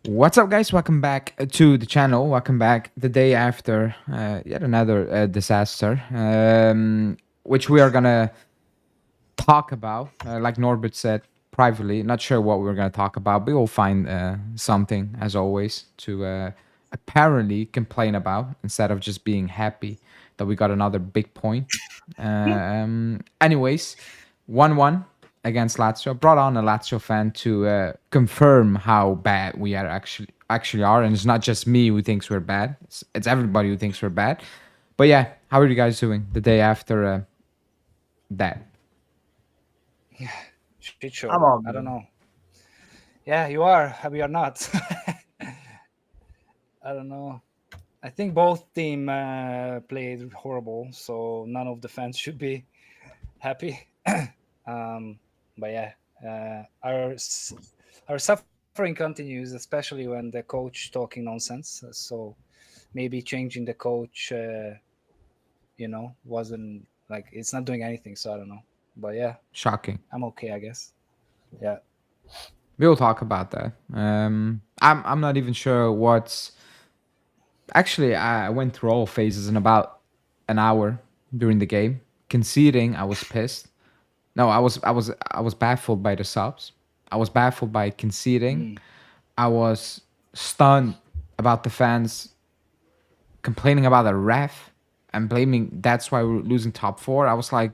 What's up, guys? Welcome back to the channel. Welcome back the day after yet another disaster, which we are gonna talk about. Like Norbert said privately, not sure what we're gonna talk about, but we'll find something as always to apparently complain about instead of just being happy that we got another big point. Anyways, 1-1 against Lazio. Brought on a Lazio fan to confirm how bad we are actually are, and it's not just me who thinks we're bad. It's everybody who thinks we're bad. But yeah, how are you guys doing the day after that? Shit show. I'm all I don't good. know. Yeah, you are. We are not. I don't know. I think both team played horrible, so none of the fans should be happy. um, but yeah, our suffering continues, especially when the coach talking nonsense. So maybe changing the coach, wasn't like it's not doing anything. So I don't know. But yeah, Shocking. I'm okay, I guess. Yeah. We'll talk about that. I'm not even sure what's actually. I went through all phases in about an hour during the game. Conceding, I was pissed. No, I was baffled by the subs. I was baffled by conceding. Mm. I was stunned about the fans complaining about the ref and blaming that's why we're losing top four. I was like,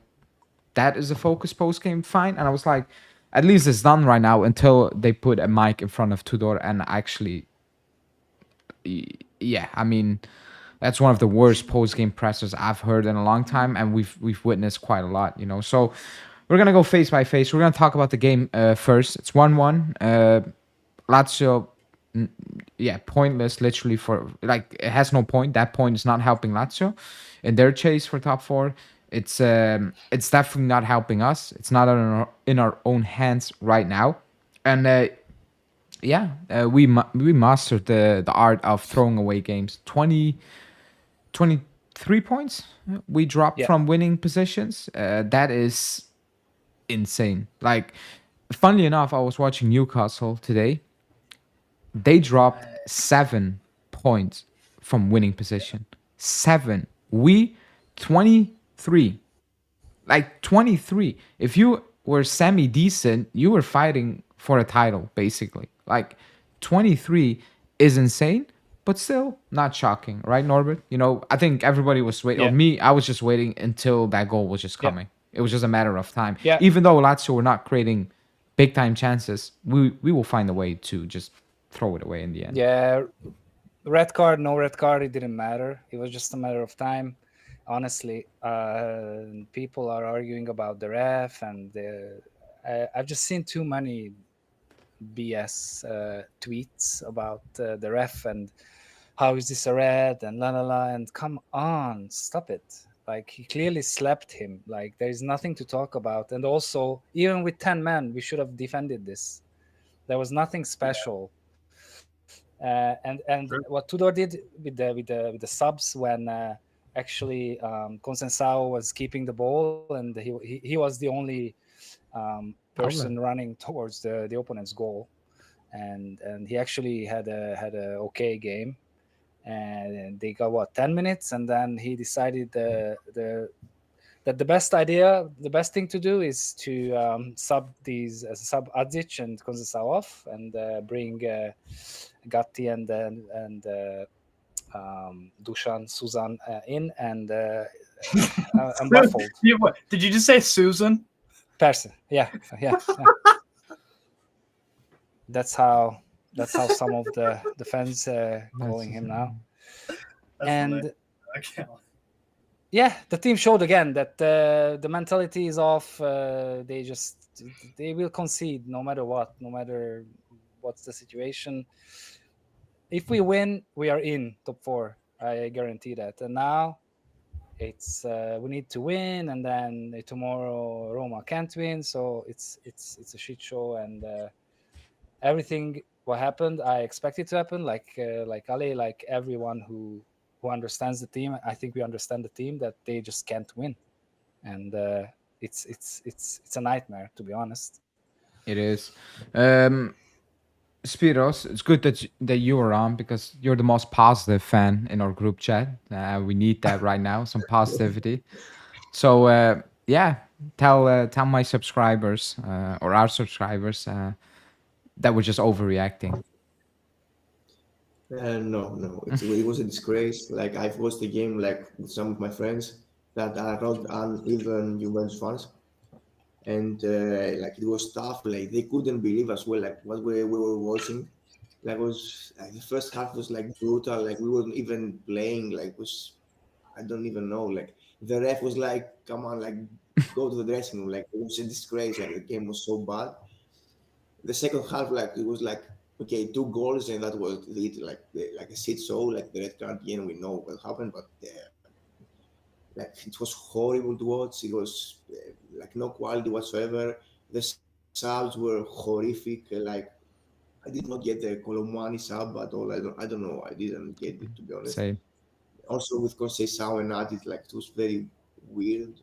that is a focus post game, fine. And I was like, at least it's done right now until they put a mic in front of Tudor and actually, yeah, I mean, that's one of the worst post game pressers I've heard in a long time, and we've witnessed quite a lot, you know. So we're gonna go face by face. We're gonna talk about the game first. It's 1-1. Lazio, yeah, pointless. Literally for like it has no point. That point is not helping Lazio in their chase for top four. It's definitely not helping us. It's not in our own hands right now, and yeah, we mastered the art of throwing away games. 23 points we dropped Yeah. from winning positions. That is insane. Like, funnily enough, I was watching Newcastle today. They dropped 7 points from winning position. 7. We 23. Like 23. If you were semi decent, you were fighting for a title, basically. Like 23 is insane, but still not shocking, right, Norbert? You know, I think everybody was waiting, or Yeah. me, I was just waiting until that goal was just Yeah. coming. It was just a matter of time. Yeah. Even though Lazio were not creating big time chances, we will find a way to just throw it away in the end. Yeah. Red card, no red card, it didn't matter. It was just a matter of time. Honestly, people are arguing about the ref, and I've just seen too many BS tweets about the ref and how is this a red and la la la. And come on, stop it. Like, he clearly slapped him. Like, there is nothing to talk about. And also, even with 10 men, we should have defended this. There was nothing special. And True. what Tudor did with the subs when actually Consensao was keeping the ball, and he was the only person Outlet. running towards the opponent's goal, and he actually had a okay game, and they got what 10 minutes, and then he decided that the best thing to do is to sub Adzic and Consensao off, and bring Gatti and Dusan Susan in, and I'm baffled. Did you just say Susan? Person, yeah, yeah, yeah. That's how some of the fans That's calling him now. That's hilarious. And I can't. yeah, the team showed again that the mentality is off. They will concede no matter what, no matter what's the situation. If we win, we are in top four. I guarantee that. And now it's we need to win, and then tomorrow Roma can't win, so it's a shit show. And everything what happened, I expected to happen. Like Ali, like everyone who understands the team. I think we understand the team, that they just can't win, and it's a nightmare, to be honest. It is. Um, Spiros, it's good that you are on because you're the most positive fan in our group chat. We need that right now, some positivity. So yeah, tell my subscribers or our subscribers that we're just overreacting. No, it was a disgrace. Like I've watched the game like with some of my friends that are not even Juventus fans, and like it was tough. Like they couldn't believe as well like what we were watching. Like was like, the first half was like brutal. Like we weren't even playing. Like was I don't even know. Like the ref was like, "Come on, like go to the dressing room." Like it was a disgrace. Like the game was so bad. The second half, like it was like okay, 2 goals, and that was it. Like a shit show, like the red card. Yeah, we know what happened, but like it was horrible to watch. It was like no quality whatsoever. The subs were horrific. Like I did not get the Colomani sub at all. I don't know. I didn't get it to be honest. Say Also with Conceição and Addis, like it was very weird.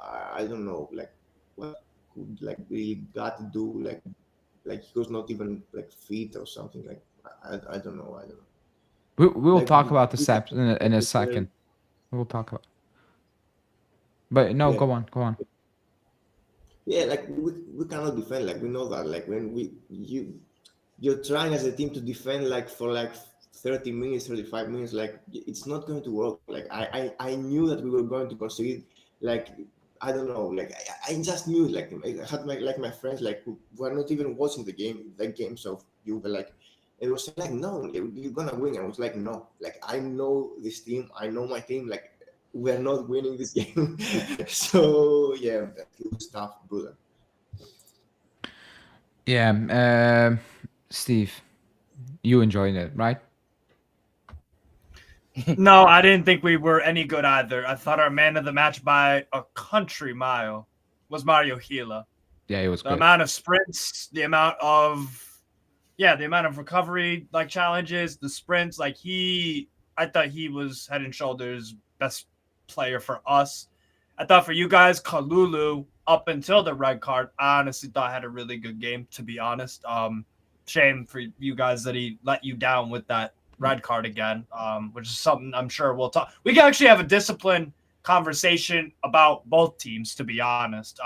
I don't know, like what could like really got to do, like he was not even like fit or something. Like I don't know. I don't know. we'll Like talk about the we can steps in a compare, second. We'll talk about. But no, yeah, go on, go on. yeah. Like we cannot defend. Like we know that. Like when you're trying as a team to defend like for like 30 minutes, 35 minutes, like it's not going to work. Like I knew that we were going to concede. Like I don't know. Like I just knew. Like I had my friends like who were not even watching the games of Juve. Like it was like no, you're gonna win. I was like no. Like I know this team. I know my team. Like we're not winning this game. So yeah, it was tough, brutal. Yeah, Steve, you enjoyed it, right? No, I didn't think we were any good either. I thought our man of the match by a country mile was Mario Gila. Yeah, it was The good. amount of sprints, the amount of recovery like challenges, the sprints, like I thought he was head and shoulders best player for us. I thought for you guys, Kalulu, up until the red card, I honestly thought had a really good game, to be honest. Shame for you guys that he let you down with that red card again, which is something I'm sure we'll talk. We can actually have a disciplined conversation about both teams, to be honest.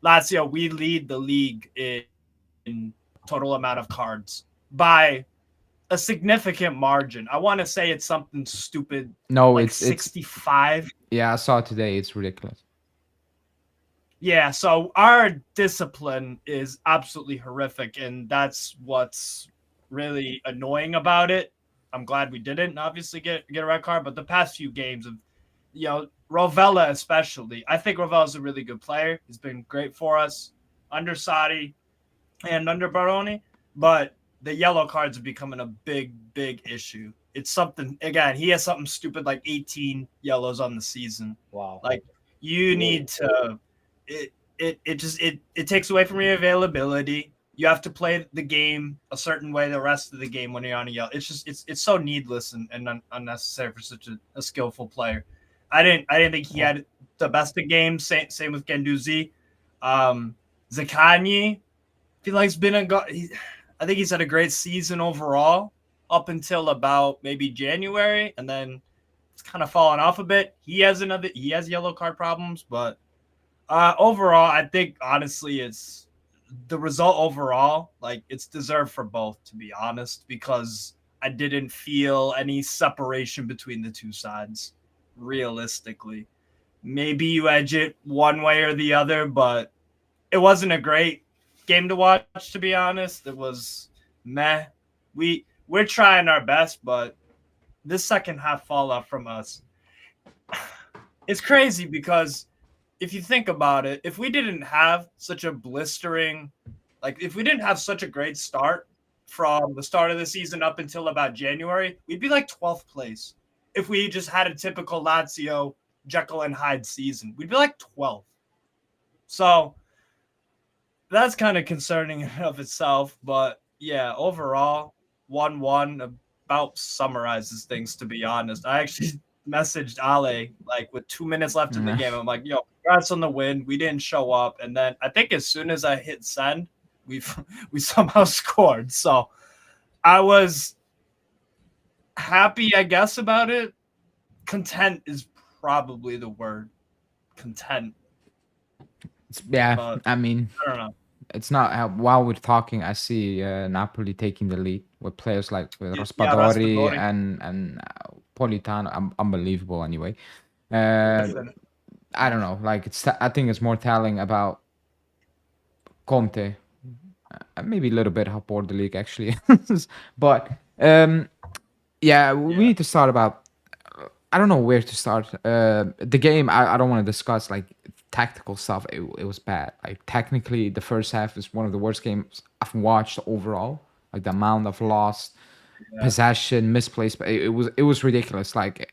Lazio, we lead the league in total amount of cards by a significant margin. I want to say it's something stupid, No, like it's 65. yeah. I saw it today. It's ridiculous. Yeah, so our discipline is absolutely horrific, and that's what's really annoying about it. I'm glad we didn't obviously get a red card, but the past few games of, Rovella especially, I think Rovella's a really good player. He's been great for us under Sadi and under Baroni, but the yellow cards are becoming a big, big issue. It's something, again, he has something stupid like 18 yellows on the season. Wow. Like you need to it takes away from your availability. You have to play the game a certain way the rest of the game when you're on a yellow. It's just it's so needless and unnecessary for such a skillful player. I didn't think he had the best of games. Same with Genduzi. Zakanyi, I feel like he's been I think he's had a great season overall up until about maybe January, and then it's kind of fallen off a bit. He has yellow card problems, but overall, I think honestly, it's the result overall. Like it's deserved for both, to be honest, because I didn't feel any separation between the two sides. Realistically, maybe you edge it one way or the other, but it wasn't a great game to watch. To be honest, it was meh. We're trying our best, but this second half fall off from us, it's crazy because if you think about it, if we didn't have such a blistering, like if we didn't have such a great start from the start of the season up until about January, we'd be like 12th place. If we just had a typical Lazio Jekyll and Hyde season, we'd be like 12th. So that's kind of concerning in of itself. But yeah, overall, 1-1 about summarizes things, to be honest. I actually messaged Ale like with 2 minutes left in the game. I'm like, yo, congrats on the win. We didn't show up. And then I think as soon as I hit send, we somehow scored. So I was happy, I guess, about it. Content is probably the word. Content. Yeah, But I mean, I don't know. it's not while we're talking, I see Napoli taking the lead with players like Yeah, Raspadori Raspadori. and Politano. Unbelievable anyway. Listen, I don't know. Like I think it's more telling about Conte, maybe a little bit how poor the league actually is. But yeah, we Yeah. need to start about. I don't know where to start. The game, I don't want to discuss like tactical stuff. It was bad. Like technically, the first half is one of the worst games I've watched overall. Like the amount of lost possession, misplaced. It was ridiculous. Like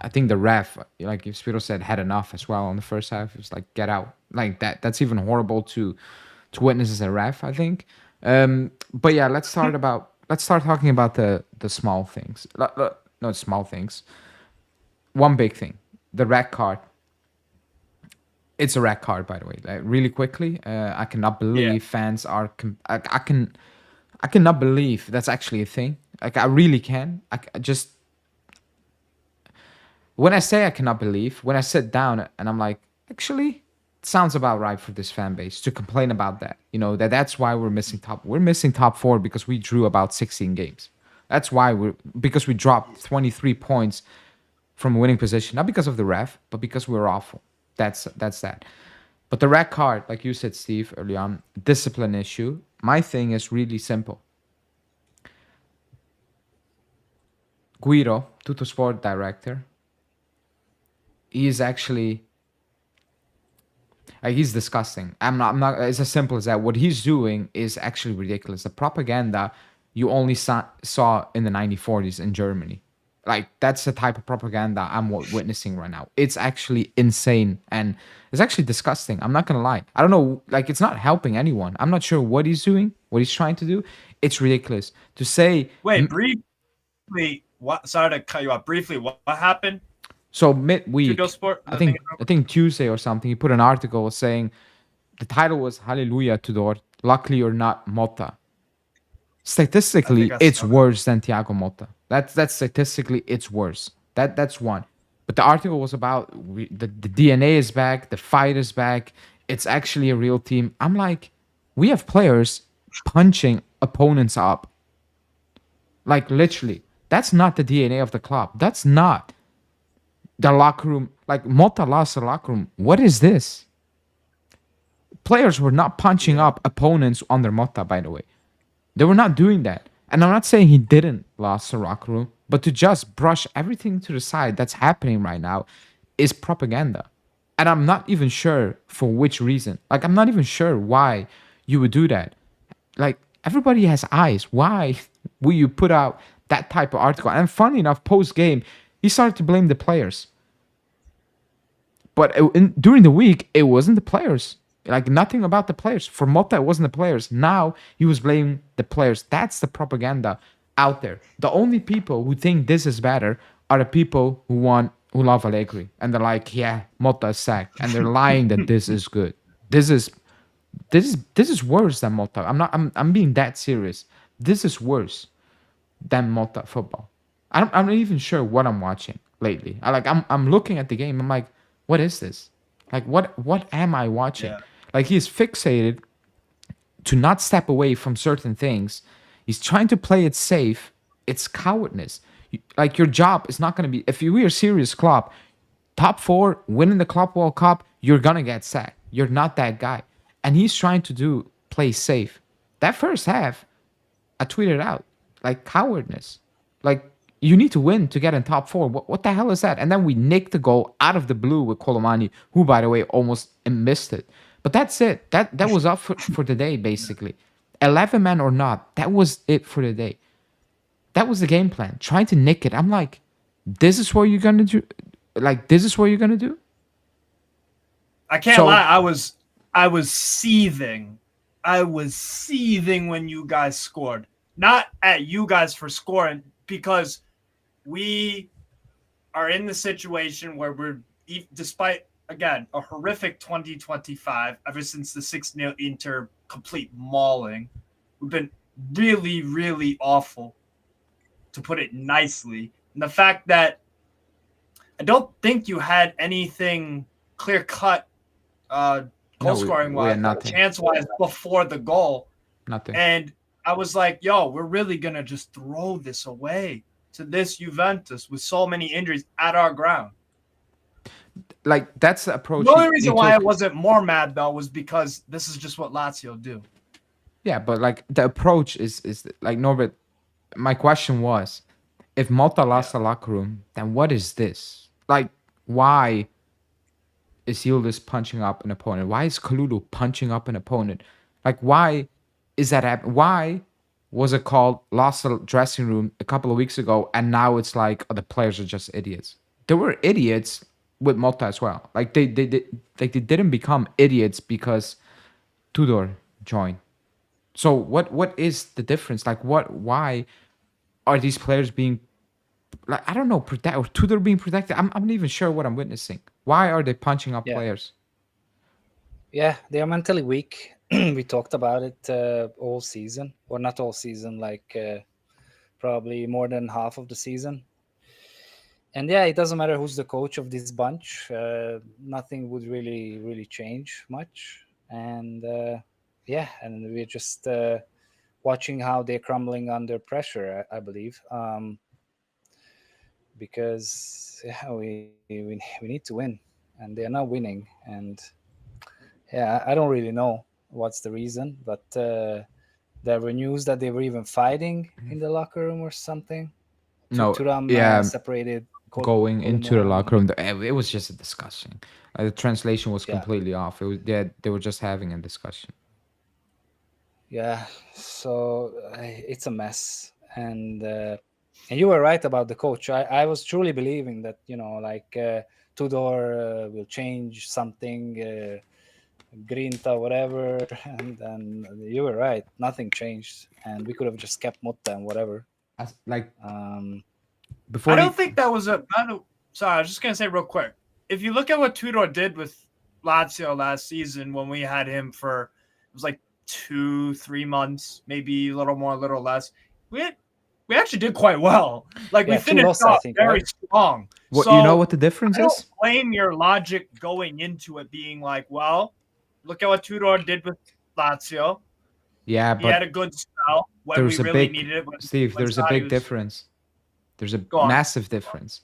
I think the ref, like Spiro said, had enough as well on the first half. It was like get out. Like that's even horrible to witness as a ref. I think. But yeah, let's start talking about the small things. Not small things. One big thing, the red card. It's a red card, by the way. Like really quickly, I cannot believe fans are. I cannot believe that's actually a thing. Like I really can. I just when I say I cannot believe, when I sit down and I'm like, actually, it sounds about right for this fan base to complain about that. You know that's why we're missing top. We're missing top four because we drew about 16 games. That's why because we dropped 23 points from a winning position, not because of the ref, but because we're awful. That's that. But the red card, like you said, Steve, early on, discipline issue. My thing is really simple. Guido, Tuttosport director, he is actually he's disgusting. I'm not. It's as simple as that. What he's doing is actually ridiculous. The propaganda you only saw in the 1940s in Germany. Like that's the type of propaganda I'm witnessing right now. It's actually insane and it's actually disgusting. I'm not gonna lie. I don't know. Like it's not helping anyone. I'm not sure what he's doing, what he's trying to do. It's ridiculous to say. wait, briefly, what? Sorry to cut you off. Briefly, what happened? So midweek, Tudor Sport. I think Tuesday or something, he put an article saying the title was Hallelujah Tudor. Luckily or not, Motta. Statistically, it's worse than Thiago Motta. That's statistically it's worse. That's one. But the article was about the DNA is back, the fight is back. It's actually a real team. I'm like, we have players punching opponents up. Like literally, that's not the DNA of the club. That's not the locker room. Like Motta lost the locker room. What is this? Players were not punching up opponents under Motta, by the way. They were not doing that. And I'm not saying he didn't lose the locker room, but to just brush everything to the side that's happening right now is propaganda. And I'm not even sure for which reason. Like, I'm not even sure why you would do that. Like, everybody has eyes. Why will you put out that type of article? And funny enough, post game, he started to blame the players. But during the week, it wasn't the players. Like nothing about the players. For Motta, it wasn't the players. Now he was blaming the players. That's the propaganda out there. The only people who think this is better are the people who love Allegri. And they're like, yeah, Motta is sacked. And they're lying that this is good. This is worse than Motta. I'm being that serious. This is worse than Motta football. I'm not even sure what I'm watching lately. I'm looking at the game. I'm like, what is this? Like what am I watching? Yeah. Like he's fixated to not step away from certain things. He's trying to play it safe. It's cowardness. Like your job is not going to be, if you are a serious club, top four, winning the Club World Cup, you're going to get sacked. You're not that guy. And he's trying to play safe. That first half, I tweeted out, like cowardness. Like you need to win to get in top four. What the hell is that? And then we nicked the goal out of the blue with Colomani, who, by the way, almost missed it. But that's it. That was up for the day, basically. 11 men or not, that was it for the day. That was the game plan. Trying to nick it. I'm like, this is what you're going to do? Like, this is what you're going to do? I can't lie. I was seething. I was seething when you guys scored. Not at you guys for scoring, because we are in the situation where we're, despite, again, a horrific 2025, ever since the 6-0 Inter complete mauling, we've been really, really awful, to put it nicely. And the fact that I don't think you had anything clear cut goal No, scoring we wise, had nothing. chance wise before the goal. Nothing. And I was like, yo, we're really going to just throw this away to this Juventus with so many injuries at our ground. Like, that's the approach. The only he reason why I took. wasn't more mad, though, was because this is just what Lazio do. Yeah, but like the approach is like, Norbert. My question was, if Mota lost the locker room, then what is this? Like, why is Yildiz punching up an opponent? Why is Kalulu punching up an opponent? Like, why is that happening? Why was it called lost the dressing room a couple of weeks ago, and now it's like, oh, the players are just idiots? There were idiots with Mota as well. Like, they didn't become idiots because Tudor joined. So what is the difference? Like, why are these players being, like, I don't know, protect, or Tudor being protected? I'm not even sure what I'm witnessing. Why are they punching up players? Yeah, they are mentally weak. We talked about it all season, or not all season, like probably more than half of the season. And yeah, it doesn't matter who's the coach of this bunch. Nothing would really change much. And yeah, and we're just watching how they're crumbling under pressure, I believe. Because yeah, we need to win, and they're not winning. And yeah, I don't really know what's the reason, but there were news that they were even fighting in the locker room or something. No, Turam yeah, separated. going into the Kolomo locker room, it was just a discussion. The translation was Yeah. completely off. It was, they were just having a discussion. Yeah, so it's a mess, and you were right about the coach. I was truly believing that, like Tudor will change something, Grinta, whatever, and then you were right. Nothing changed, and we could have just kept Motta and whatever. Like, I don't think that was sorry, I was just going to say real quick. If you look at what Tudor did with Lazio last season when we had him for, it was like 2-3 months, maybe a little more, a little less. We actually did quite well. Like, we finished off very strong. What, so you know what the difference I don't is? blame your logic going into it being like, well, look at what Tudor did with Lazio. Yeah, He had a good spell when we really needed it. Steve, there's a big difference. There's a massive difference.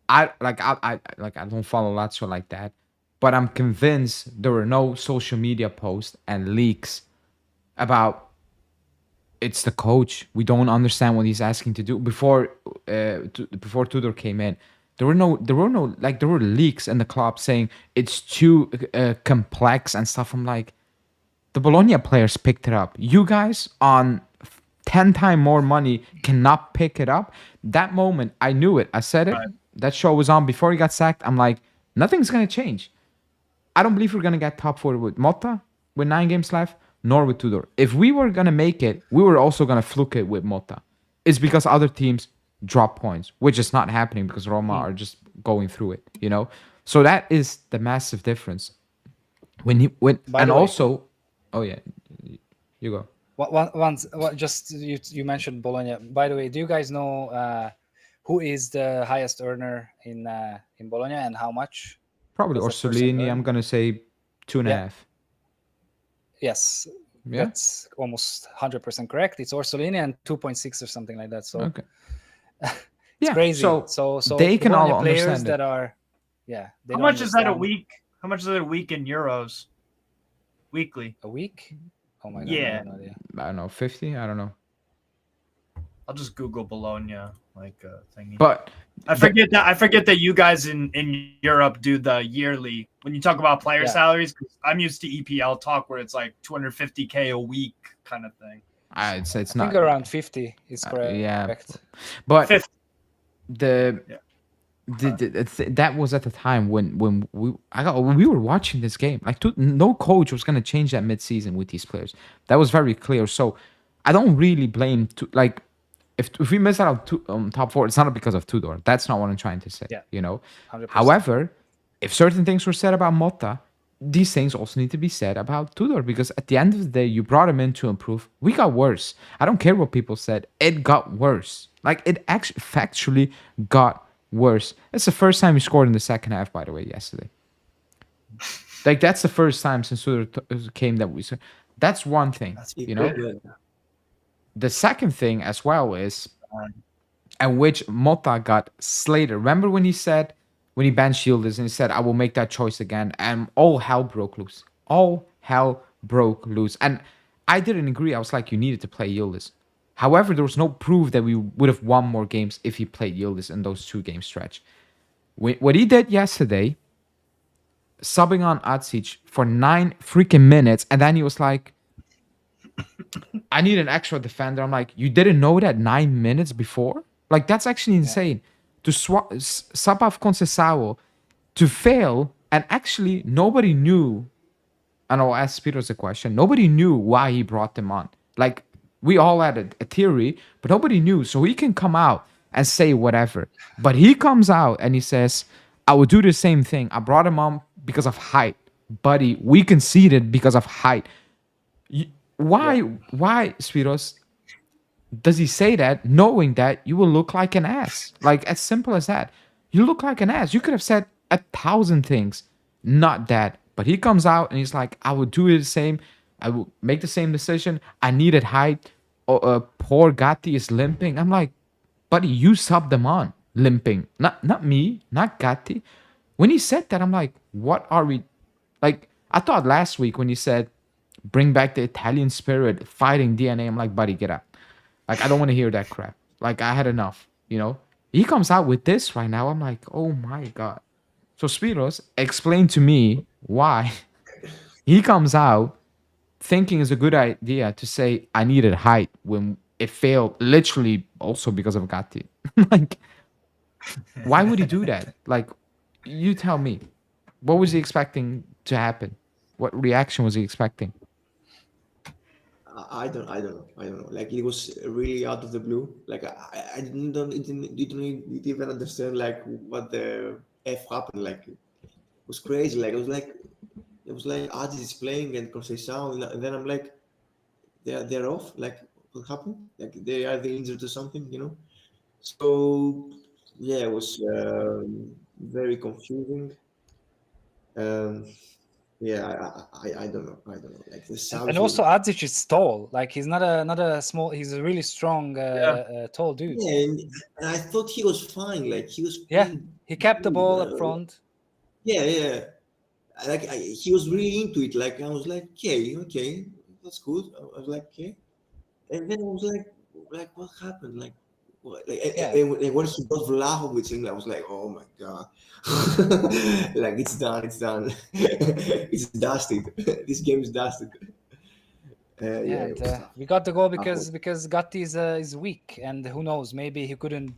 I don't follow Lazio like that, but I'm convinced there were no social media posts and leaks about it's the coach. We don't understand what he's asking to do. Before Tudor came in, there were leaks in the club saying it's too complex and stuff. I'm like, the Bologna players picked it up. You guys on 10 times more money cannot pick it up. That moment, I knew it. I said it. Right. That show was on before he got sacked. I'm like, nothing's going to change. I don't believe we're going to get top 4 with Motta with 9 games left, nor with Tudor. If we were going to make it, we were also going to fluke it with Motta. It's because other teams drop points, which is not happening because Roma are just going through it, So that is the massive difference. Oh yeah, you go. You mentioned Bologna. By the way, do you guys know who is the highest earner in Bologna and how much? Probably Orsolini. I'm gonna say 2.5. Yes, that's almost 100% correct. It's Orsolini and 2.6 or something like that. So okay, it's crazy. So they can all players understand that are, yeah. How much is that a week? How much is that a week in euros? Weekly. A week? Oh my god. Yeah. I don't know, 50. I don't know. I'll just Google Bologna thingy. But I forget that you guys in Europe do the yearly when you talk about player salaries. Cause I'm used to EPL talk where it's like 250K a week kind of thing. It's I not. think around 50 is correct. Yeah, but 50. That was at the time when we were watching this game. Like, no coach was gonna change that mid-season with these players. That was very clear. So I don't really blame if we miss out on top 4, it's not because of Tudor. That's not what I'm trying to say. 100%. However, if certain things were said about Motta, these things also need to be said about Tudor, because at the end of the day, you brought him in to improve. We got worse. I don't care what people said. It got worse. Like, it actually factually got worse. It's the first time he scored in the second half, by the way, yesterday. Like, that's the first time since Tudor came that we saw. That's one thing, you know? Even The second thing as well is, at which Mota got slated. Remember when when he benched Yildiz and he said, I will make that choice again, and all hell broke loose. All hell broke loose. And I didn't agree. I was like, you needed to play Yildiz. However, there was no proof that we would have won more games if he played Yildiz in those 2-game stretch. What he did yesterday, subbing on Atsic for 9 freaking minutes, and then he was like, I need an extra defender. I'm like, you didn't know that 9 minutes before? Like, that's actually insane. To sub off Conceição, to fail, and actually nobody knew, and I'll ask Spiros a question, nobody knew why he brought them on. Like, we all had a theory, but nobody knew. So he can come out and say whatever. But he comes out and he says, I will do the same thing. I brought him on because of height. Buddy, we conceded because of height. Why, Spiros, does he say that knowing that you will look like an ass? Like, as simple as that. You look like an ass. You could have said 1,000 things, not that. But he comes out and he's like, I will do it the same. I will make the same decision. I needed height. Poor Gatti is limping. I'm like, buddy, you subbed them on limping. Not me, not Gatti. When he said that, I'm like, what are we... Like, I thought last week when he said, bring back the Italian spirit, fighting DNA, I'm like, buddy, get up. Like, I don't want to hear that crap. Like, I had enough, you know? He comes out with this right now. I'm like, oh my God. So, Spiros, explain to me why he comes out thinking it's a good idea to say, I needed height when it failed, literally also because of Gatti. Like, why would he do that? Like, you tell me. What was he expecting to happen? What reaction was he expecting? I don't know. Like, it was really out of the blue. Like, I didn't even understand like what the f happened. Like, it was crazy. Like, it was like Adis is playing and Conceição, and then I'm like, they're off. Like, what happened? Like, they are they injured or something, you know? So yeah, it was very confusing. Um, yeah, I don't know. I don't know. Like, the sounds. And also Adzic is tall. Like, he's not a small. He's a really strong, tall dude. Yeah, and I thought he was fine. Like, he was. Yeah, playing he kept the good, ball up front. Yeah. Like, he was really into it. Like, I was like, okay, that's good. I was like, okay, and then I was like, what happened? Like, what? Like, and when he got Vlahovic in, I was like, oh my God, like, it's done, it's dusted. This game is dusted. Yeah, it was tough. We got the goal because Gatti is weak, and who knows, maybe he couldn't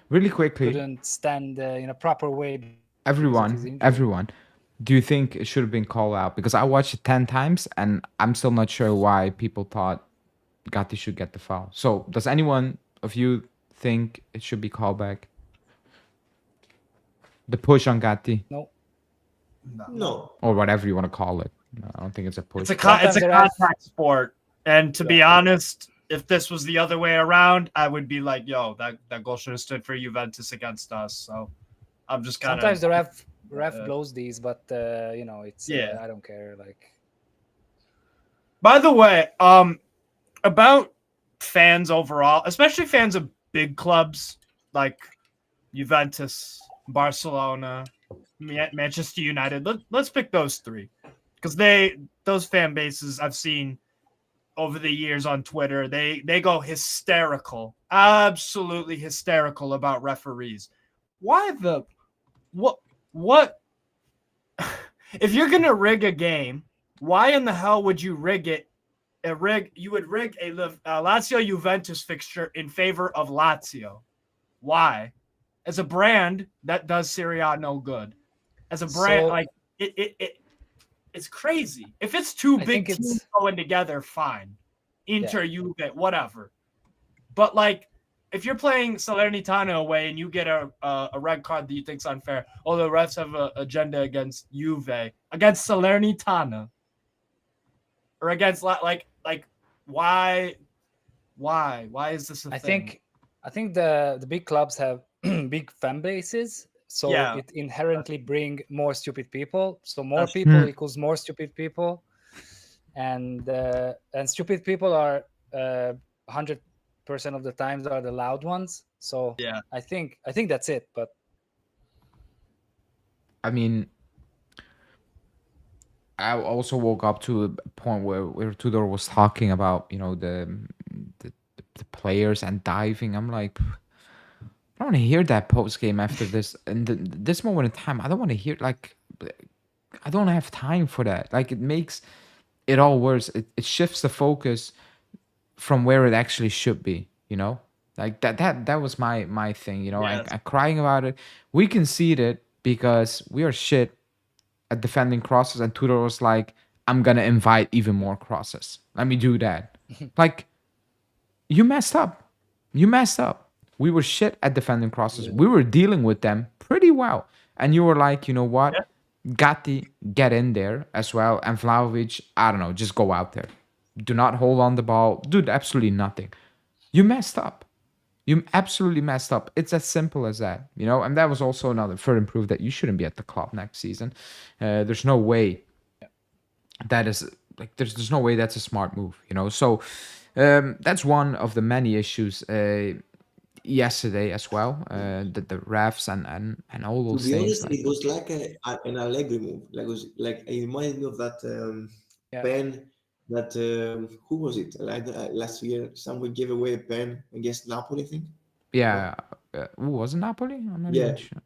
Really quickly, couldn't stand in a proper way. Everyone, do you think it should have been called out? Because I watched it 10 times and I'm still not sure why people thought Gatti should get the foul. So does anyone of you think it should be called back? The push on Gatti? No. Or whatever you want to call it. I don't think it's a push. It's a contact sport. And to be honest, if this was the other way around, I would be like, yo, that goal should have stood for Juventus against us. So I'm just kind of... Sometimes the ref blows these, but you know, it's I don't care. Like, by the way, about fans overall, especially fans of big clubs like Juventus, Barcelona, Manchester United. Let's pick those three, because those fan bases I've seen over the years on Twitter, they go hysterical, absolutely hysterical about referees. Why the what if you're gonna rig a game, why in the hell would you rig it? You would rig a Lazio Juventus fixture in favor of Lazio. Why? As a brand, that does Serie A no good. As a brand, like it's crazy. If it's two big teams going together, fine. Inter, Juve, whatever. But like, if you're playing Salernitana away and you get a red card that you think's unfair, oh, the refs have an agenda against Juve, against Salernitana, or against like why is this a thing? I think the big clubs have big fan bases, so Yeah. it inherently bring more stupid people. So more That's people true. equals more stupid people, and stupid people are 100% of the times are the loud ones. So Yeah. I think that's it. But I mean, I also woke up to a point where Tudor was talking about, you know, the players and diving. I'm like, I don't want to hear that post game after this. And this moment in time, I don't want to hear, like, I don't have time for that. Like, it makes it all worse. It shifts the focus from where it actually should be, you know? Like that was my thing, you know. Yes. I'm crying about it. We conceded because we are shit at defending crosses, and Tudor was like, I'm gonna invite even more crosses. Let me do that. Like, you messed up. You messed up. We were shit at defending crosses. We were dealing with them pretty well. And you were like, you know what? Gatti, get in there as well. And Vlahovic, I don't know, just go out there. Do not hold on the ball. Do absolutely nothing. You messed up. You absolutely messed up. It's as simple as that, you know? And that was also another further proof that you shouldn't be at the club next season. There's no way that is, like, there's no way that's a smart move, you know? So that's one of the many issues yesterday as well. The refs and all To those be things. honest, it was like an Allegri move. It reminded me of that Yeah. pen that who was it? Like last year, someone gave away a pen against Napoli, I think. Yeah. Was it Napoli? I'm not Yeah, even sure.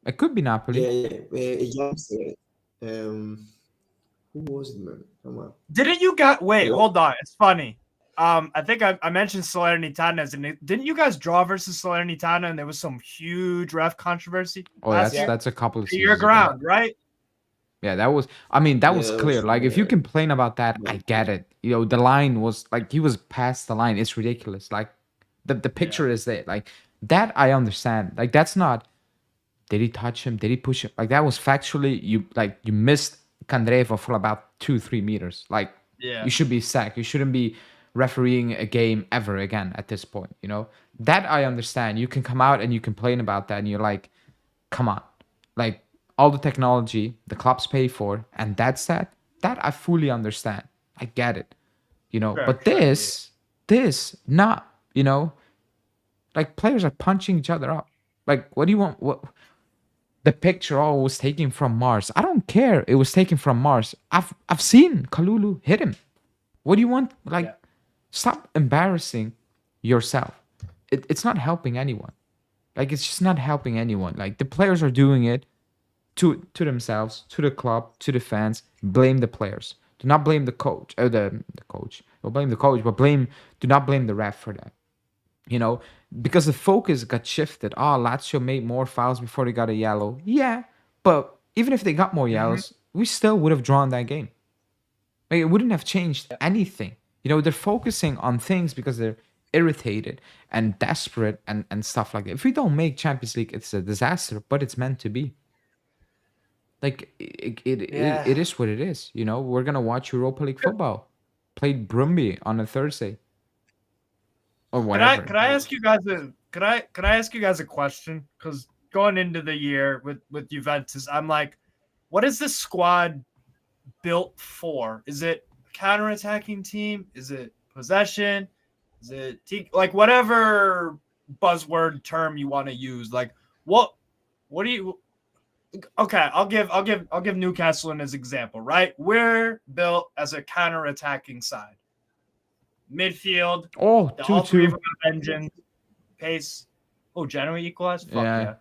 It could be Napoli. yeah. A youngster. Who was it, man? Come on. Didn't you guys wait? Hello? Hold on, it's funny. I think I mentioned Salernitana as an. Didn't you guys draw versus Salernitana and there was some huge ref controversy? Oh, last year? that's a couple of To your seasons ago. ground, right? Yeah, that was. I mean, that Yeah, was that clear. was, Like, if you complain about that, yeah. I get it. You know, the line was like he was past the line. It's ridiculous. Like, the picture is there. Like, that I understand. Like, that's not. Did he touch him? Did he push him? Like, that was factually you missed Kandreva for about 2-3 meters. Like, Yeah. you should be sacked. You shouldn't be refereeing a game ever again at this point. You know, that I understand. You can come out and you complain about that, and you're like, come on, like, all the technology the clubs pay for, and that's that I fully understand. I get it, you know. Sure, But sure, this not, you know, like, players are punching each other up. Like, what do you want? What the picture was taken from Mars? I don't care. It was taken from Mars. I've seen Kalulu hit him. What do you want? Like, Yeah. stop embarrassing yourself. It's not helping anyone. Like, it's just not helping anyone. Like, the players are doing it to themselves, to the club, to the fans. Blame the players. Do not blame the coach. The coach. Well, blame the coach, but do not blame the ref for that. You know, because the focus got shifted. Oh, Lazio made more fouls before they got a yellow. Yeah, but even if they got more yellows, we still would have drawn that game. Like, it wouldn't have changed anything. You know, they're focusing on things because they're irritated and desperate and stuff like that. If we don't make Champions League, it's a disaster, but it's meant to be. Like, it is what it is. You know, we're gonna watch Europa League football, played Brumby on a Thursday or whatever. Can I ask you guys a question? Because going into the year with Juventus, I'm like, what is this squad built for? Is it a counterattacking team? Is it possession? Is it like whatever buzzword term you want to use? Like, what do you? Okay, I'll give Newcastle as example, right? We're built as a counterattacking side. Midfield. Oh, All three of 2-2. them have engines, pace. Oh, Genoa equalized. Fuck yeah.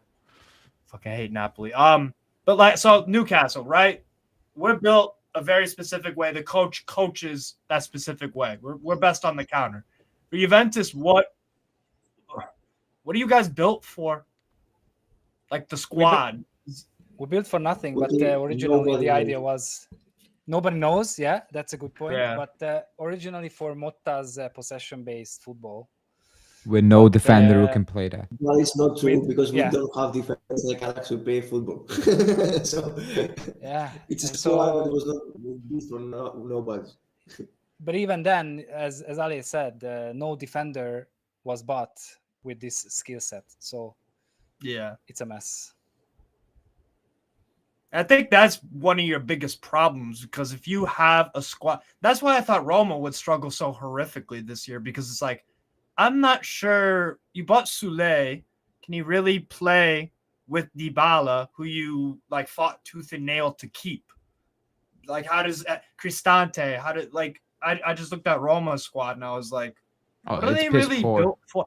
Fucking hate Napoli. But like, so Newcastle, right? We're built a very specific way. The coach coaches that specific way. We're best on the counter. For Juventus, what are you guys built for? Like the squad. We built for nothing, What but do you- originally nobody the idea knows. was nobody knows. Yeah, that's a good point. Yeah. But originally for Motta's possession-based football, with no But, defender who can play that. Well, it's not true because we yeah, don't have defense like Alex who play football. So yeah. it's a And squad, but it so, was not built for nobody. but even then, as Ali said, no defender was bought with this skill set, so Yeah. it's a mess. I think that's one of your biggest problems because if you have a squad, that's why I thought Roma would struggle so horrifically this year because it's like, I'm not sure you bought Sule. Can he really play with Dybala, who you like fought tooth and nail to keep? Like, how does Cristante, how did like, I just looked at Roma's squad and I was like, Oh, what are it's they piss really poor. built for?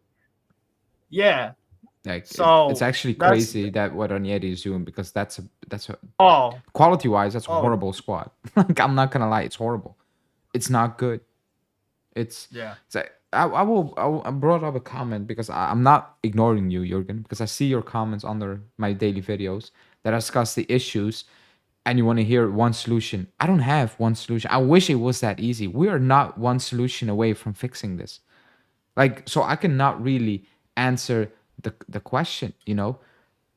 Yeah. Like So it's actually that's- crazy that what Ranieri is doing because that's a Oh, quality wise that's a Oh. horrible squad. Like I'm not gonna lie, it's horrible. It's not good. It's yeah. I brought up a comment because I'm not ignoring you, Jurgen, because I see your comments under my daily videos that discuss the issues and you want to hear one solution. I don't have one solution. I wish it was that easy. We are not one solution away from fixing this. Like, so I cannot really answer the question, you know?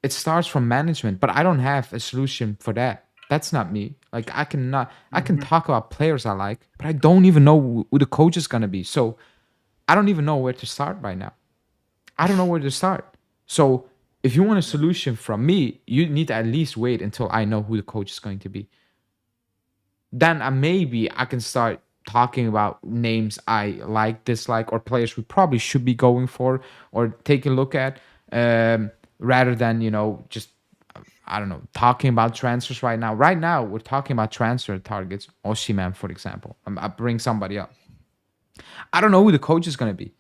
It starts from management, but I don't have a solution for that. That's not me. Like I can talk about players I like, but I don't even know who the coach is gonna be. So I don't even know where to start right now. I don't know where to start. So if you want a solution from me, you need to at least wait until I know who the coach is going to be. Then maybe I can start talking about names I like, dislike, or players we probably should be going for or take a look at, rather than just I don't know talking about transfers right now. Right now we're talking about transfer targets. Osimhen, for example. I bring somebody up. I don't know who the coach is gonna be.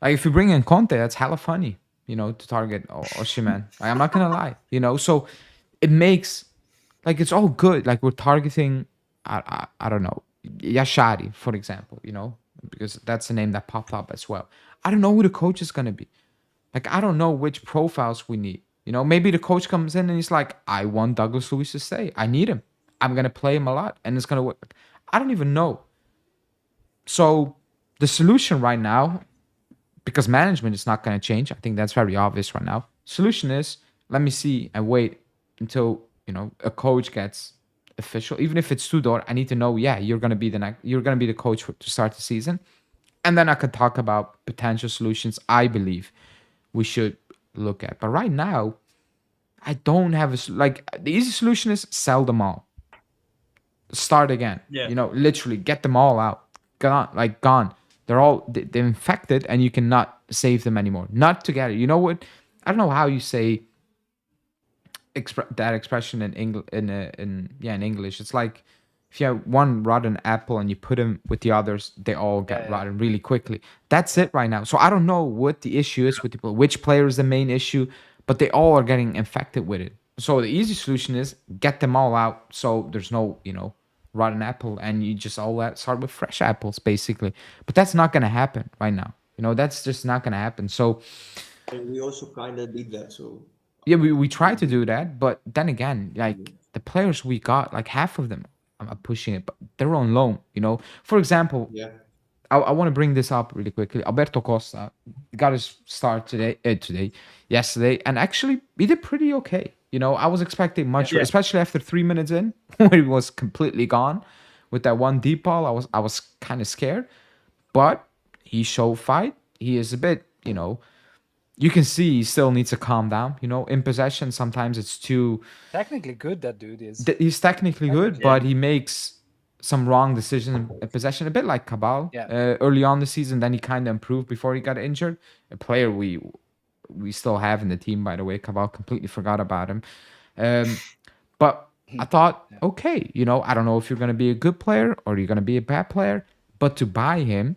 Like if you bring in Conte, that's hella funny, to target Osimhen. Like, I'm not gonna lie, So it makes like it's all good. Like we're targeting, I don't know, Yashari, for example, because that's the name that popped up as well. I don't know who the coach is gonna be. Like I don't know which profiles we need. Maybe the coach comes in and he's like, I want Douglas Luiz to stay. I need him. I'm gonna play him a lot, and it's gonna work. I don't even know. So the solution right now, because management is not gonna change, I think that's very obvious right now. Solution is let me see and wait until a coach gets official. Even if it's Tudor, I need to know. Yeah, you're gonna be the coach to start the season, and then I could talk about potential solutions I believe we should look at. But right now, I don't have the easy solution is sell them all, start again. Yeah. Literally get them all out, gone. They're infected, and you cannot save them anymore. Not together. You know what? I don't know how you say that expression in English. It's like if you have one rotten apple and you put them with the others, they all get rotten really quickly. That's it right now. So I don't know what the issue is with people, which player is the main issue, but they all are getting infected with it. So the easy solution is get them all out so there's no, rotten apple, and you just all start with fresh apples, basically. But that's not going to happen right now. That's just not going to happen. So And we also kind of did that. So yeah, we try to do that, but then again, like the players we got, like half of them, I'm pushing it, but they're on loan. For example, yeah, I want to bring this up really quickly. Alberto Costa got his start yesterday, and actually he did pretty okay. I was expecting much, Yeah. especially after 3 minutes in, when he was completely gone with that one deep ball. I was kind of scared, but he showed fight. He is a bit, you can see he still needs to calm down. In possession, sometimes it's too. Technically good, that dude is. He's technically good, but he makes some wrong decisions in possession, a bit like Cabal. Yeah. Early on the season, then he kind of improved before he got injured. A player we still have in the team, by the way. Cabal, completely forgot about him. But I thought, okay, I don't know if you're going to be a good player or you're going to be a bad player, but to buy him,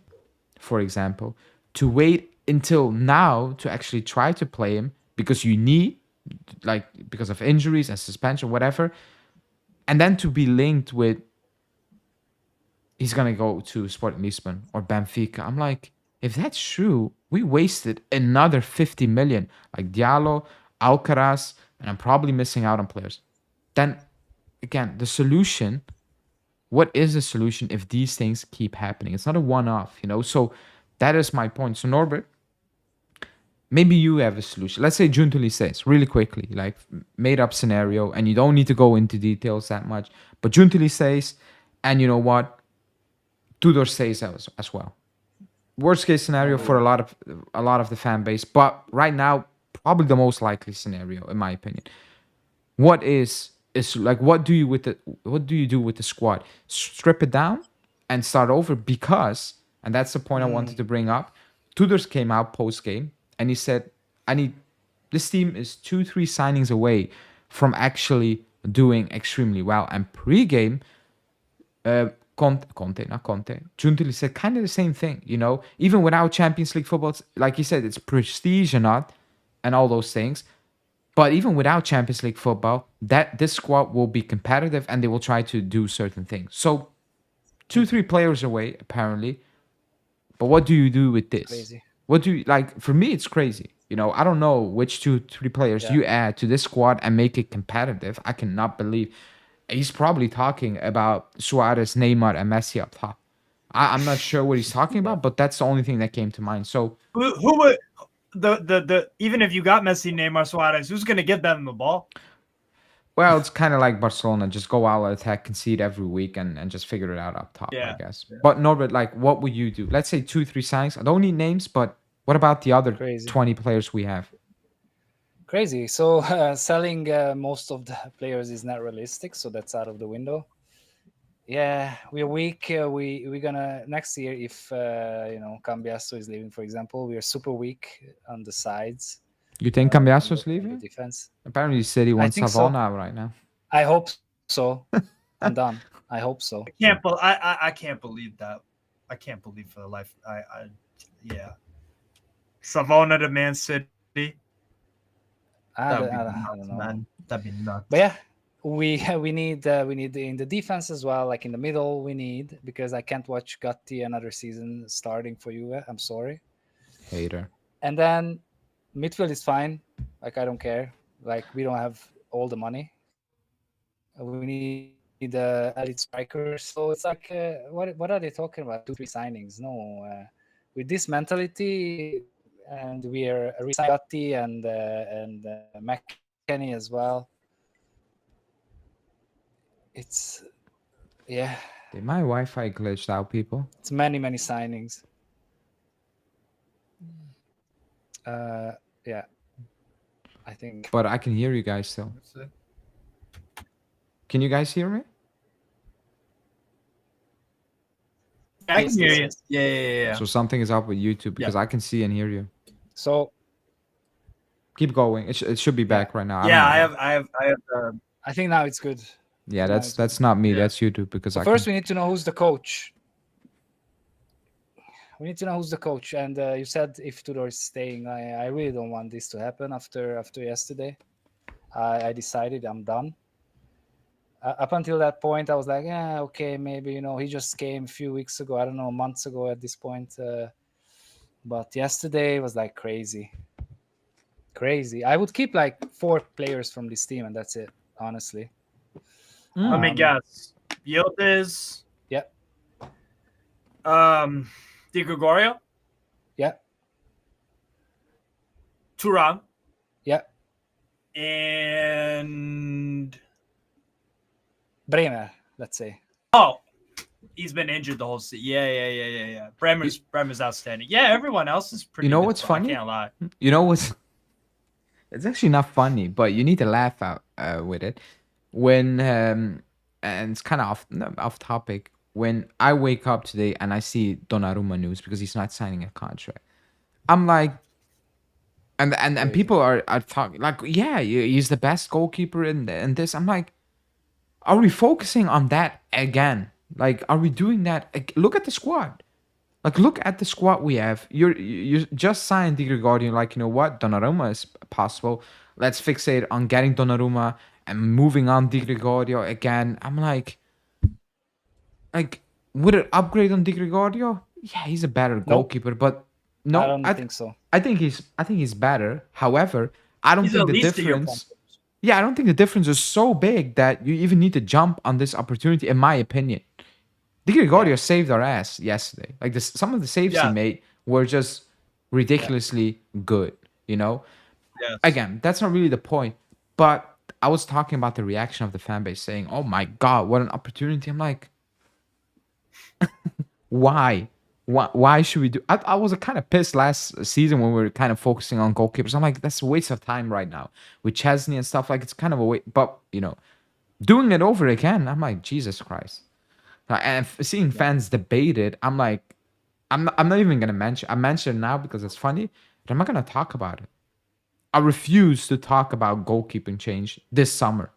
for example, to wait until now to actually try to play him because you need, because of injuries and suspension, whatever, and then to be linked with he's gonna go to Sporting Lisbon or Benfica. I'm like, if that's true, we wasted another 50 million, like Diallo, Alcaraz, and I'm probably missing out on players. Then again, the solution. What is the solution if these things keep happening? It's not a one-off, So That is my point. So Norbert, maybe you have a solution. Let's say Juntuli says really quickly, like made up scenario, and you don't need to go into details that much. But Juntuli says, and you know what? Tudor says as well. Worst case scenario for a lot of the fan base, but right now probably the most likely scenario in my opinion. What is like what do you do with the squad? Strip it down and start over because, and that's the point I wanted to bring up. Tudors came out post game and he said, this team is 2-3 signings away from actually doing extremely well. And pre-game, Giuntoli said kind of the same thing, you know, even without Champions League football, like you said, it's prestige or not, and all those things. But even without Champions League football, that this squad will be competitive and they will try to do certain things. So 2-3 players away, apparently. But what do you do with this? Crazy. What do you like? For me, it's crazy. You know, I don't know which 2-3 players you add to this squad and make it competitive. I cannot believe he's probably talking about Suarez, Neymar, and Messi up top. I'm not sure what he's talking about, but that's the only thing that came to mind. So who would the even if you got Messi, Neymar, Suarez, who's gonna get them the ball? well, it's kind of like Barcelona, just go out attack, concede every week, and just figure it out up top, I guess. Yeah. But Norbert, like, what would you do? Let's say 2-3 signings. I don't need names, but what about the other 20 players we have? Crazy. So selling most of the players is not realistic, so that's out of the window. Yeah, we're weak. We're gonna next year if Cambiasso is leaving, for example, we are super weak on the sides. You think Cambiasso's leaving? Defense. Apparently, he said he wants Savona right now. I hope so. I'm done. I hope so. I can't believe that. I can't believe for the life. Yeah. Savona to Man City. I don't know. Man. That'd be nuts. But yeah, we need in the defense as well, like in the middle. We need, because I can't watch Gatti another season starting for Juve. I'm sorry. Hater. And then midfield is fine. Like, I don't care. Like, we don't have all the money. We need elite strikers. So it's like, what are they talking about? 2-3 signings? No. With this mentality, and we are Gatti and McKennie as well. It's Did my Wi-Fi glitched out, people? It's many signings. Yeah, I think. But I can hear you guys still. Can you guys hear me? I can hear you. Yeah. So something is up with YouTube because I can see and hear you. So keep going. It should be back right now. Yeah, I have. I think now it's good. Yeah, that's not me. Yeah. That's YouTube because first we need to know who's the coach. We need to know who's the coach. And you said if Tudor is staying, I really don't want this to happen after yesterday. I decided I'm done. Up until that point, I was like, yeah, okay, maybe, he just came a few weeks ago. I don't know, months ago at this point. But yesterday was like crazy. Crazy. I would keep like 4 players from this team, and that's it, honestly. Let me guess. Yildiz. Yeah. Di Gregorio. Yeah. Thuram. Yeah. And Bremer, let's say. Oh, he's been injured the whole season. Yeah. Bremer's outstanding. Yeah, everyone else is pretty. You know what's funny? I can't lie. You know what's? It's actually not funny, but you need to laugh out with it. When and it's kind of off topic. When I wake up today and I see Donnarumma news because he's not signing a contract, I'm like, and people are talking like, yeah, he's the best goalkeeper in this. I'm like, are we focusing on that again? Like, are we doing that? Look at the squad. Like, look at the squad we have. You just signed Di Gregorio. Like, you know what? Donnarumma is possible. Let's fixate on getting Donnarumma and moving on Di Gregorio again. I'm like, would it upgrade on Di Gregorio? Yeah, he's a better goalkeeper, but no, I don't think so. I think he's better. However, I don't think the difference. Yeah, I don't think the difference is so big that you even need to jump on this opportunity, in my opinion. Di Gregorio saved our ass yesterday. Like, some of the saves he made were just ridiculously good. You know, Yes. again, that's not really the point. But I was talking about the reaction of the fan base saying, "Oh my God, what an opportunity!" I'm like, why? Why should we do? I was kind of pissed last season when we were kind of focusing on goalkeepers. I'm like, that's a waste of time right now with Chesney and stuff. Like, it's kind of a waste. But doing it over again, I'm like, Jesus Christ. And seeing fans debate it, I'm like, I'm not even gonna mention. I mention it now because it's funny, but I'm not gonna talk about it. I refuse to talk about goalkeeping change this summer.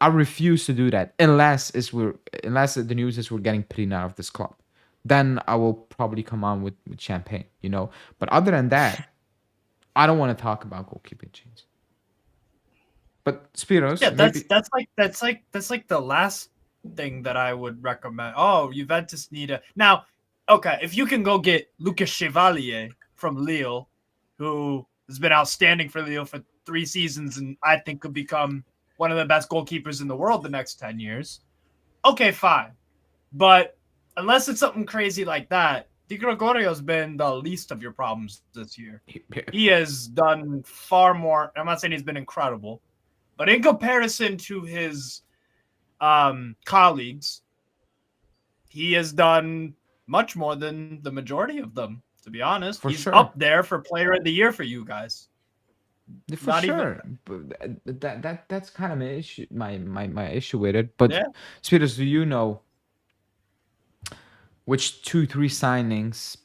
I refuse to do that unless the news is we're getting Pina out of this club. Then I will probably come on with champagne. But other than that, I don't want to talk about goalkeeping change. But Spiros, Yeah, maybe that's like the last thing that I would recommend. Oh, Juventus need a now. Okay, if you can go get Lucas Chevalier from Lille, who has been outstanding for Lille for 3 seasons, and I think could become one of the best goalkeepers in the world the next 10 years. Okay, fine, but unless it's something crazy like that, Di Gregorio's been the least of your problems this year. He has done far more. I'm not saying he's been incredible, but in comparison to his colleagues, he has done much more than the majority of them, to be honest. For He's sure. up there for player of the year for you guys. for not even- sure. But that's kind of my issue. My issue with it. But Yeah. Spiros, do you know which 2-3 signings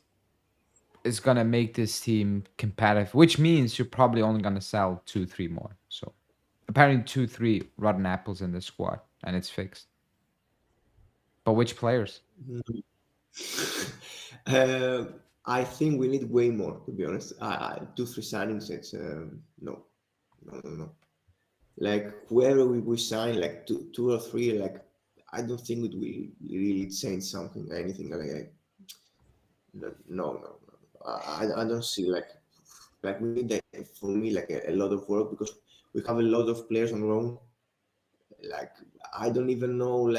is gonna make this team competitive? Which means you're probably only gonna sell 2-3 more. So apparently 2-3 rotten apples in the squad, and it's fixed. But which players? I think we need way more, to be honest. 2-3 signings, it's no. Like whoever we sign, like two or three, like I don't think it will really change something, anything like no. I don't see like we need for me like a lot of work because we have a lot of players on loan. Like I don't even know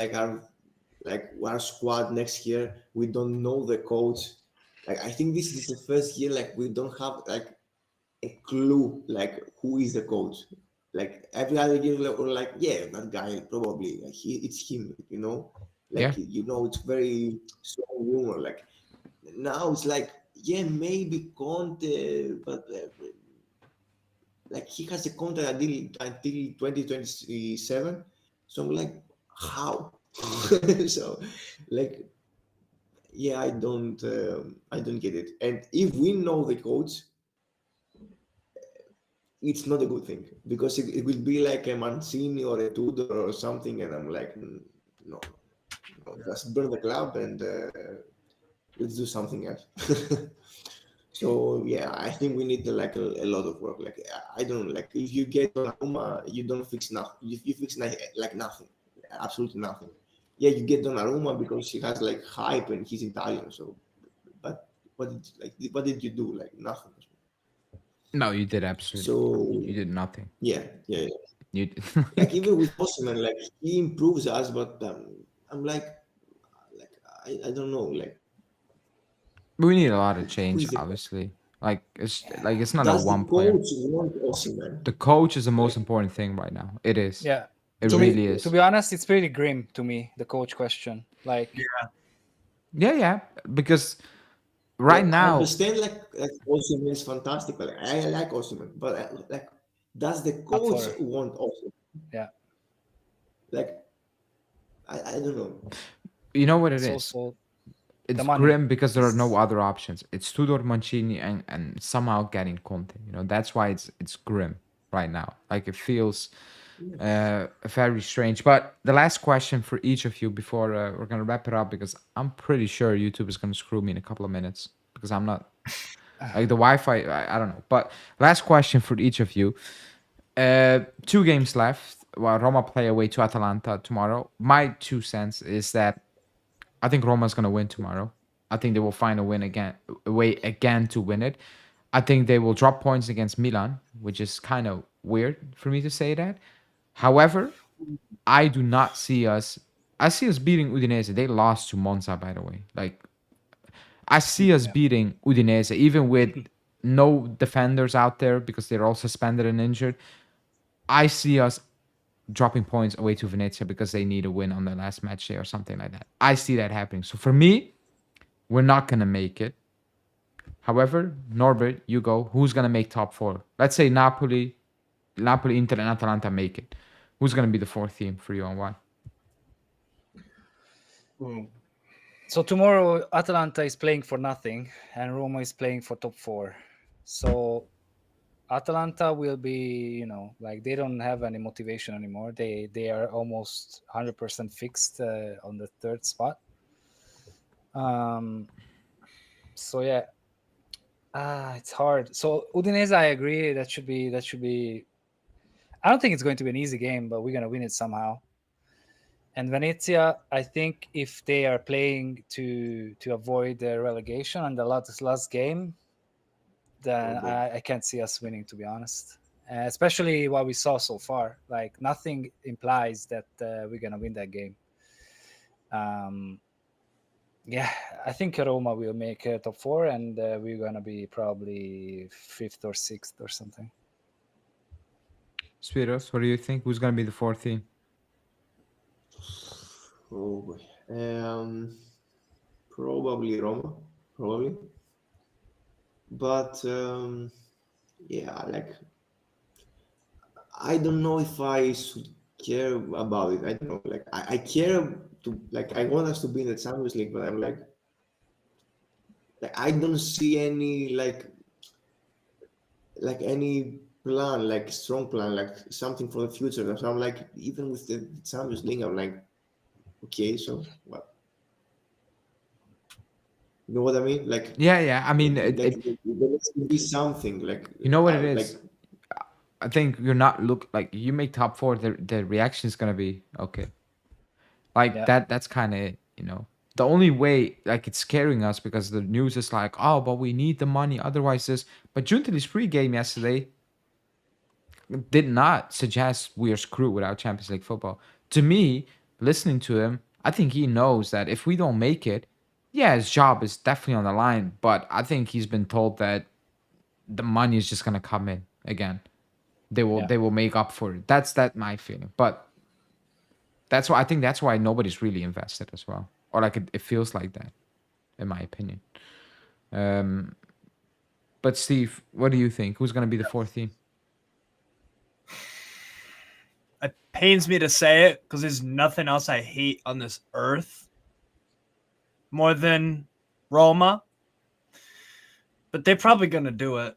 our squad next year. We don't know the coach. Like I think this is the first year like we don't have like a clue like who is the coach. Like every other year we're like yeah, that guy probably like it's him. Like Yeah. it's very strong rumor. Like now it's like yeah, maybe Conte, but like he has a contract until 2027. So I'm like, how? So like yeah, I don't get it. And if we know the coach, it's not a good thing because it will be like a Mancini or a Tudor or something, and I'm like, no, just burn the club and let's do something else. So yeah, I think we need like a lot of work. Like I don't know, like if you get Donnarumma, you don't fix nothing. You fix like nothing, absolutely nothing. Yeah, you get Donnarumma because he has like hype and he's Italian. So, but what did you do? Like nothing. No, you did absolutely. So You did nothing. yeah. You did. Like even with Osimhen, like he improves us, but I'm like I don't know, like We need a lot of who change, is the obviously. It's not a does the one player. coach want Osimhen? The coach is the most important thing right now. It is. Yeah. It To really be, is. to be honest, it's pretty grim to me, the coach question. Like, Yeah, because right I now, understand like Osimhen is fantastic. Like, I like Osimhen, but like does the coach for- want Osimhen? yeah, Like I don't know. you know what it it's is. also It's the money. grim because there are no other options. It's Tudor, Mancini, and somehow getting Conte. That's why it's grim right now. Like it feels very strange. But the last question for each of you before we're gonna wrap it up, because I'm pretty sure YouTube is gonna screw me in a couple of minutes because I'm not like the Wi-Fi. I don't know. But last question for each of you. 2 games left. Well, Roma play away to Atalanta tomorrow. My 2 cents is that I think Roma's gonna win tomorrow. I think they will find a way again to win it. I think they will drop points against Milan, which is kind of weird for me to say that. However, I do not see us. I see us beating Udinese. They lost to Monza, by the way. Like I see us beating Udinese, even with no defenders out there because they're all suspended and injured. I see us dropping points away to Venezia because they need a win on their last match day or something like that. I see that happening. So for me, we're not gonna make it. However, Norbert, you go. Who's gonna make top four? Let's say Napoli, Inter, and Atalanta make it. Who's gonna be the fourth team for you and why? So tomorrow, Atalanta is playing for nothing, and Roma is playing for top 4. So Atalanta will be, like they don't have any motivation anymore. They are almost 100% fixed on the third spot. So yeah, it's hard. So Udinese, I agree. That should be. I don't think it's going to be an easy game, but we're gonna win it somehow. And Venezia, I think if they are playing to avoid the relegation and the last game, then I can't see us winning, to be honest. Especially what we saw so far. Like nothing implies that we're gonna win that game. Yeah, I think Roma will make top 4, and we're gonna be probably 5th or 6th or something. Spiros, what do you think? Who's gonna be the fourth team? Oh boy. Probably Roma. Probably. But yeah, like I don't know if I should care about it. I don't know. Like I care to like I want us to be in the Champions League, but I'm like I don't see any like any plan, like strong plan, like something for the future. So I'm like, even with the Champions League, I'm like, okay, so what? You know what I mean? Like, Yeah. I mean, like there needs to be something. Like, you know what it like is. I think you're not like you make top 4. The reaction is gonna be okay. Like Yeah. that's kind of it. The only way like it's scaring us because the news is like, oh, but we need the money, otherwise this. But Juntili's pre-game yesterday did not suggest we are screwed without Champions League football. To me, listening to him, I think he knows that if we don't make it, yeah, his job is definitely on the line. But I think he's been told that the money is just gonna come in again. They will make up for it. That's my feeling. But that's why I think that's why nobody's really invested as well, or like it feels like that, in my opinion. But Steve, what do you think? Who's gonna be the fourth team? It pains me to say it because there's nothing else I hate on this earth more than Roma. But they're probably going to do it.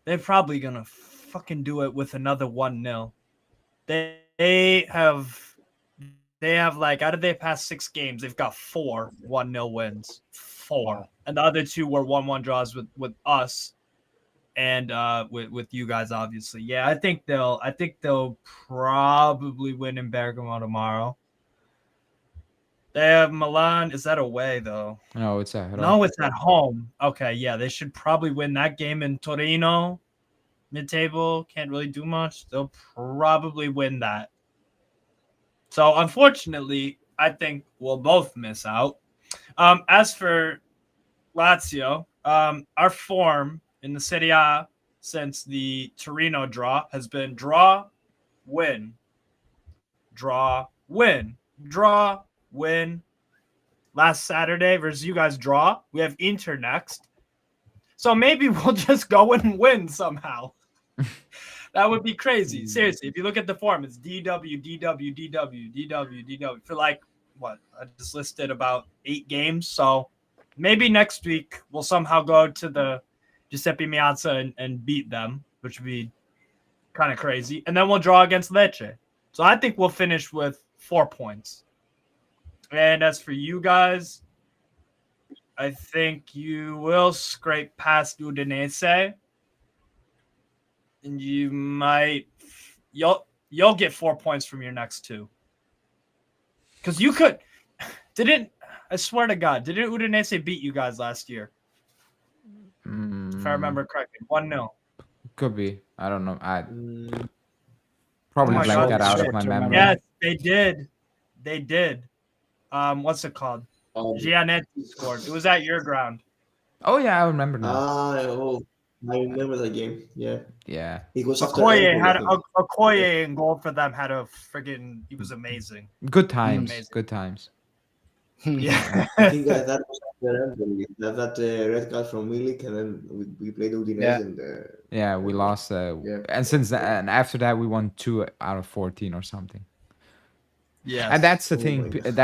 They're probably going to fucking do it with another 1-0. They have like, out of their past 6 games, they've got 4 1-0 wins. 4. And the other 2 were 1-1 draws with us and with you guys, obviously. Yeah, I think they'll probably win in Bergamo tomorrow. They have Milan. Is that away though? No, it's at home. No, it's at home. Okay, yeah, they should probably win that game in Torino. Mid-table, can't really do much. They'll probably win that. So unfortunately, I think we'll both miss out. As for Lazio, our form in the Serie A since the Torino draw has been draw, win, draw, win, draw, win. Last Saturday versus you guys draw. We have Inter next. So maybe we'll just go and win somehow. That would be crazy. Seriously, if you look at the form, it's DW, DW, DW, DW, DW for like what? I just listed about 8 games. So maybe next week we'll somehow go to the Giuseppe Meazza and beat them, which would be kind of crazy. And then we'll draw against Lecce. So I think we'll finish with 4 points. And as for you guys, I think you will scrape past Udinese. And you'll get 4 points from your next 2. Because you could I swear to God, didn't Udinese beat you guys last year? If I remember correctly, 1-0. Could be. I don't know. I probably Oh blanked that out of my memory. Yes, they did. What's it called? Gianetti scored. It was at your ground. Oh yeah, I remember now. I remember that game. Yeah, Yeah, it was after Okoye Empoli, I had think. Okoye in goal for them. Had a friggin' he was amazing. good times. Amazing. Good times. Yeah. I think that was after Empoli. That red card from Milik, and then we played Udinese, Yeah. and Yeah, we lost. yeah. And since and after that, we won 2 out of 14 or something. Yes. And that's the Oh thing. my God.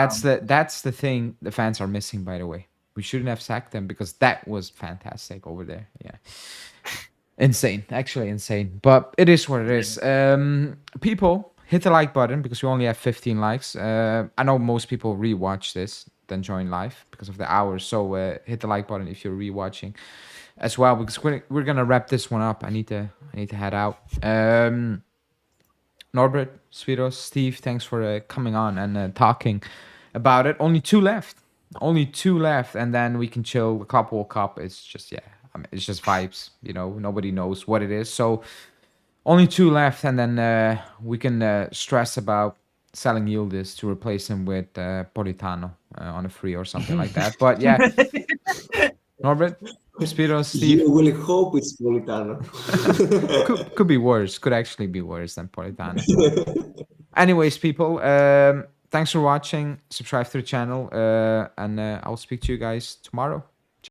That's the thing the fans are missing. By the way, we shouldn't have sacked them because that was fantastic over there. Yeah, insane, actually insane. But it is what it is. People, hit the like button because we only have 15 likes. I know most people rewatch this than join live because of the hours. So hit the like button if you're rewatching as well because we're gonna wrap this one up. I need to head out. Norbert, Spiros, Steve, thanks for coming on and talking about it. Only 2 left. Only 2 left, and then we can chill. The Club World Cup is just it's just vibes. You know, nobody knows what it is. So only 2 left, and then we can stress about selling Yildiz to replace him with Politano on a free or something like that. But yeah, Norbert, Spiros, Steve. You will hope it's Politano. Could be worse. Could actually be worse than Politano. Anyways, people, thanks for watching. Subscribe to the channel, and I'll speak to you guys tomorrow.